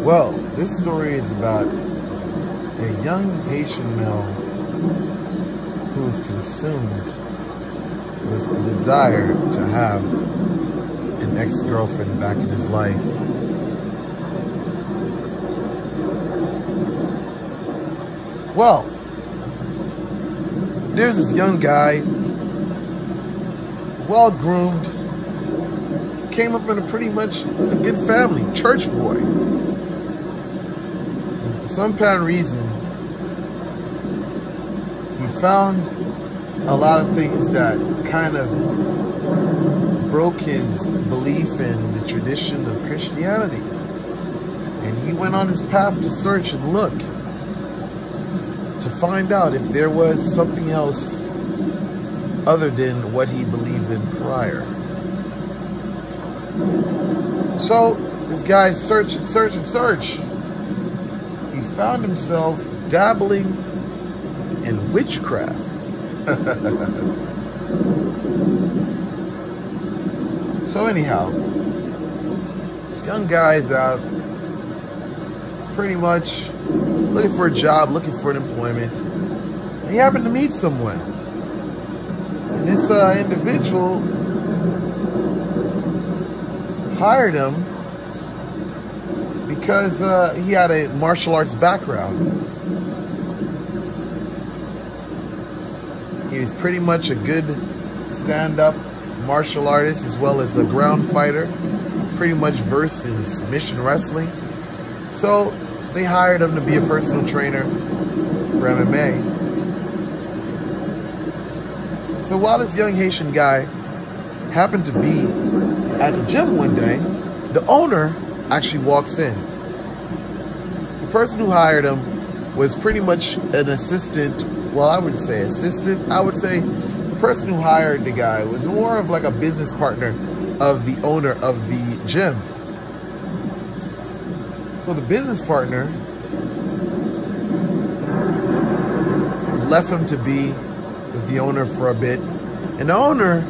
Well, this story is about a young Haitian male who was consumed with a desire to have an ex-girlfriend back in his life. Well, there's this young guy, well-groomed, came up in a pretty much a good family, church boy. And for some apparent reason, he found a lot of things that kind of broke his belief in the tradition of Christianity. And he went on his path to search and look, to find out if there was something else other than what he believed in prior. So this guy searched and searched and searched. He found himself dabbling in witchcraft. So anyhow, this young guy is out pretty much looking for a job, looking for an employment. And he happened to meet someone. And this individual hired him because he had a martial arts background. He was pretty much a good stand-up martial artist as well as a ground fighter, pretty much versed in submission wrestling. So they hired him to be a personal trainer for MMA. So while this young Haitian guy happened to be at the gym one day, the owner actually walks in. The person who hired him was pretty much an assistant. Well, I wouldn't say assistant. I would say the person who hired the guy was more of like a business partner of the owner of the gym. So the business partner left him to be with the owner for a bit. And the owner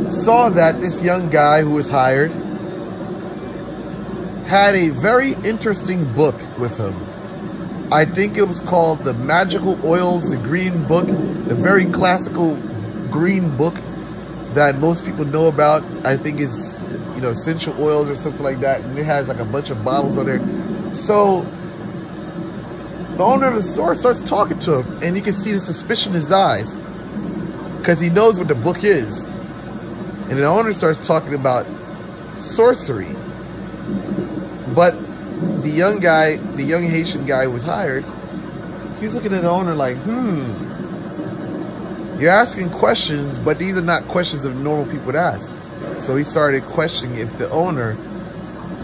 saw that this young guy who was hired had a very interesting book with him. I think it was called The Magical Oils, the Green Book, the very classical green book that most people know about. I think it's, you know, essential oils or something like that. And it has like a bunch of bottles on there. So the owner of the store starts talking to him, and you can see the suspicion in his eyes because he knows what the book is. And the owner starts talking about sorcery. But the young guy, the young Haitian guy who was hired, he's looking at the owner like, you're asking questions, but these are not questions that normal people would ask. So he started questioning if the owner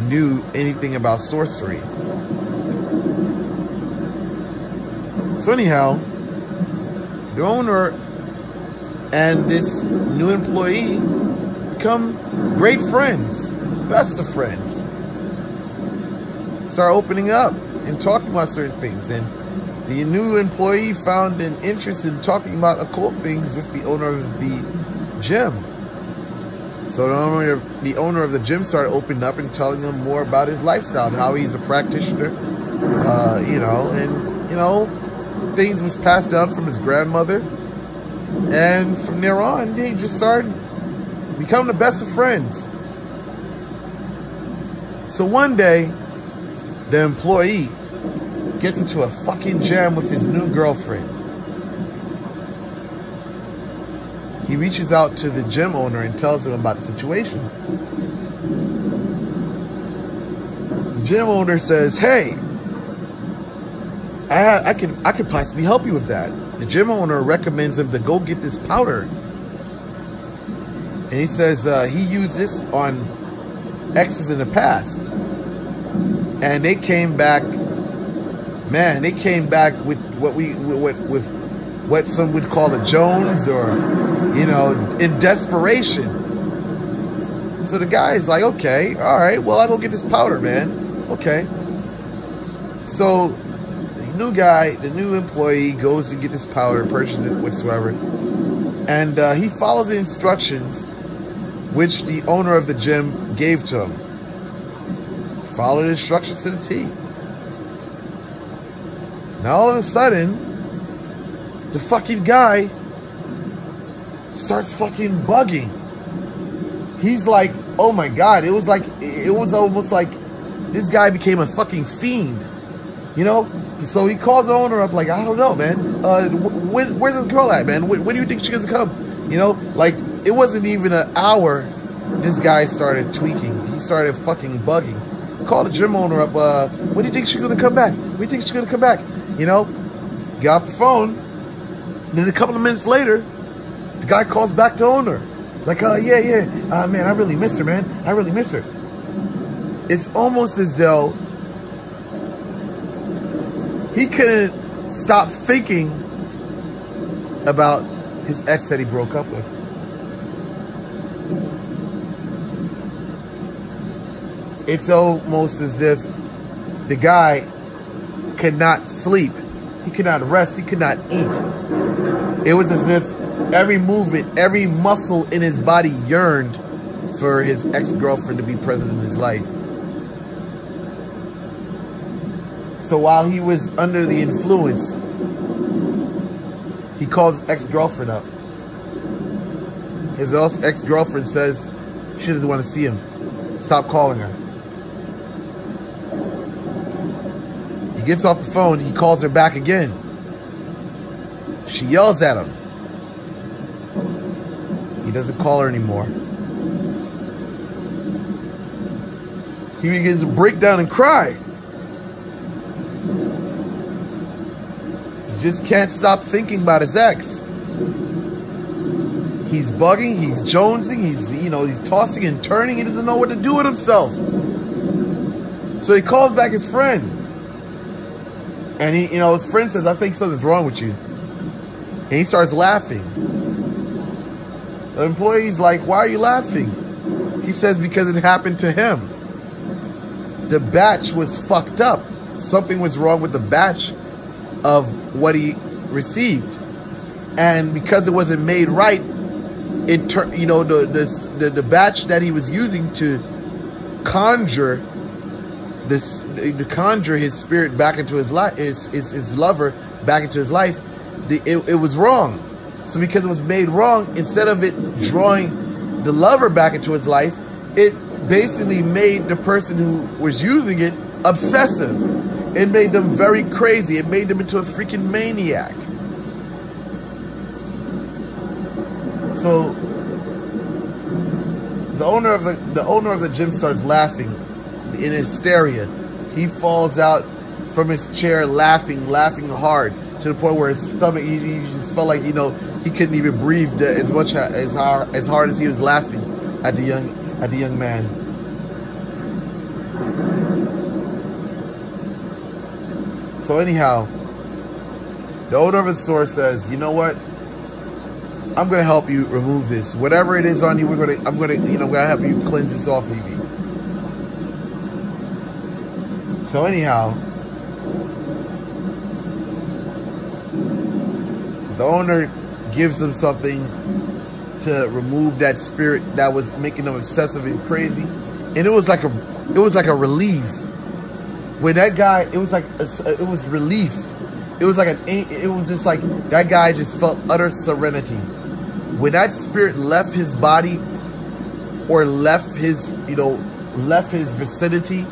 knew anything about sorcery. So anyhow, the owner and this new employee become great friends, best of friends. Start opening up and talking about certain things. And the new employee found an interest in talking about occult things with the owner of the gym. So the owner of the gym started opening up and telling him more about his lifestyle and how he's a practitioner, you know, and, you know, things was passed down from his grandmother. And from there on, they just started becoming the best of friends. So one day, the employee gets into a fucking jam with his new girlfriend. He reaches out to the gym owner and tells him about the situation. The gym owner says, "Hey, I could possibly help you with that." The gym owner recommends him to go get this powder. And he says he used this on exes in the past. And they came back, man, they came back with what some would call a Jones, or, you know, in desperation. So the guy is like, okay, all right, well, I'll go get this powder, man. Okay. So the new guy, the new employee goes and get this powder, purchases it whatsoever. And he follows the instructions which the owner of the gym gave to him. followed instructions to the T. Now all of a sudden, the fucking guy starts fucking bugging. He's like, oh my God, it was almost like this guy became a fucking fiend, you know? So he calls the owner up like, I don't know, man. Where's this girl at, man? When do you think she's gonna come? You know, like it wasn't even an hour. This guy started tweaking. He started fucking bugging. Called the gym owner up. When do you think she's gonna come back? When do you think she's gonna come back? You know, get off the phone. Then a couple of minutes later, the guy calls back the owner. Like, yeah. Man, I really miss her, man. I really miss her. It's almost as though he couldn't stop thinking about his ex that he broke up with. It's almost as if the guy could not sleep. He could not rest. He could not eat. It was as if every movement, every muscle in his body yearned for his ex-girlfriend to be present in his life. So while he was under the influence, he calls his ex-girlfriend up. His ex-girlfriend says she doesn't want to see him. Stop calling her. He gets off the phone. He calls her back again. She yells at him. He doesn't call her anymore. He begins to break down and cry. He just can't stop thinking about his ex. He's bugging, he's jonesing, he's tossing and turning. He doesn't know what to do with himself. So he calls back his friend. And his friend says, I think something's wrong with you. And he starts laughing. The employee's like, why are you laughing? He says, because it happened to him. The batch was fucked up. Something was wrong with the batch of what he received. And because it wasn't made right, the batch that he was using to conjure his spirit back into his life, his lover back into his life, it was wrong. So because it was made wrong, instead of it drawing the lover back into his life, it basically made the person who was using it obsessive. It made them very crazy. It made them into a freaking maniac. So the owner of the gym starts laughing in hysteria. He falls out from his chair laughing hard, to the point where his stomach, he just felt like, he couldn't even breathe as hard as he was laughing at the young man. So anyhow, the owner of the store says, you know what? I'm gonna help you remove this. Whatever it is on you, I'm gonna help you cleanse this off of you. So anyhow, the owner gives them something to remove that spirit that was making them obsessive and crazy, and it was like a relief. When that guy, it was relief. It was just like that guy just felt utter serenity. When that spirit left his body or left his vicinity,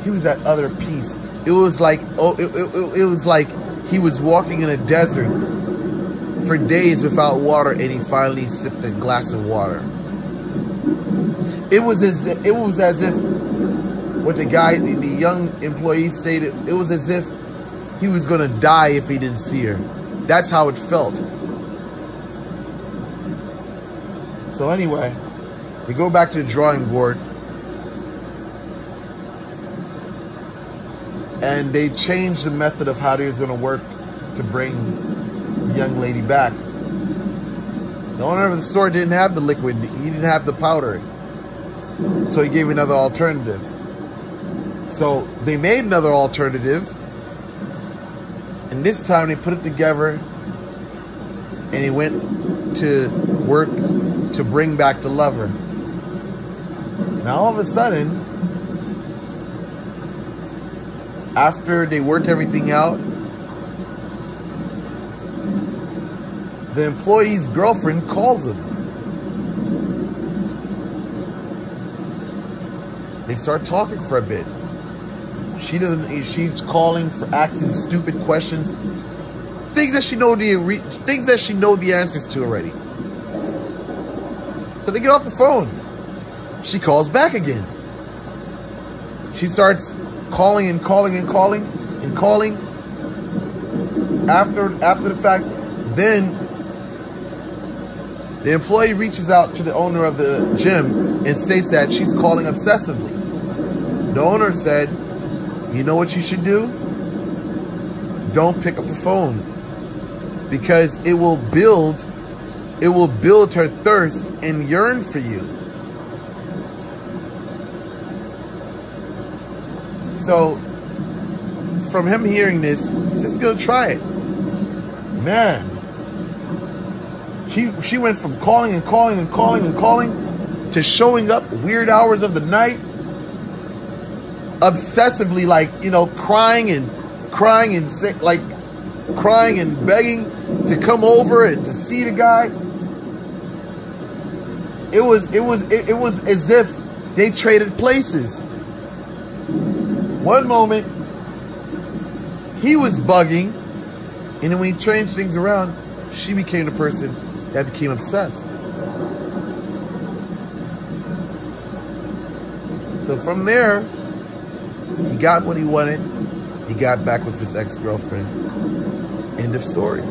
he was at utter peace. It was like, it was like he was walking in a desert for days without water, and he finally sipped a glass of water. It was as if what the young employee stated, it was as if he was gonna die if he didn't see her. That's how it felt. So anyway, we go back to the drawing board, and they changed the method of how they was gonna work to bring the young lady back. The owner of the store didn't have the liquid, he didn't have the powder, so he gave another alternative. So they made another alternative, and this time they put it together, and he went to work to bring back the lover. Now all of a sudden, After they worked everything out, the employee's girlfriend calls him. They start talking for a bit. She's calling for asking stupid questions. Things that she know the answers to already. So they get off the phone. She calls back again. She starts calling and calling and calling and calling. After the fact, then the employee reaches out to the owner of the gym and states that she's calling obsessively. The owner said, you know what you should do? Don't pick up the phone, because it will build her thirst and yearn for you. So from him hearing this, he says, go try it. Man, she went from calling and calling and calling and calling to showing up weird hours of the night, obsessively, like, you know, crying and begging to come over and to see the guy. It was as if they traded places. One moment he was bugging, and then when he changed things around, she became the person that became obsessed. So from there, he got what he wanted. He got back with his ex-girlfriend. End of story.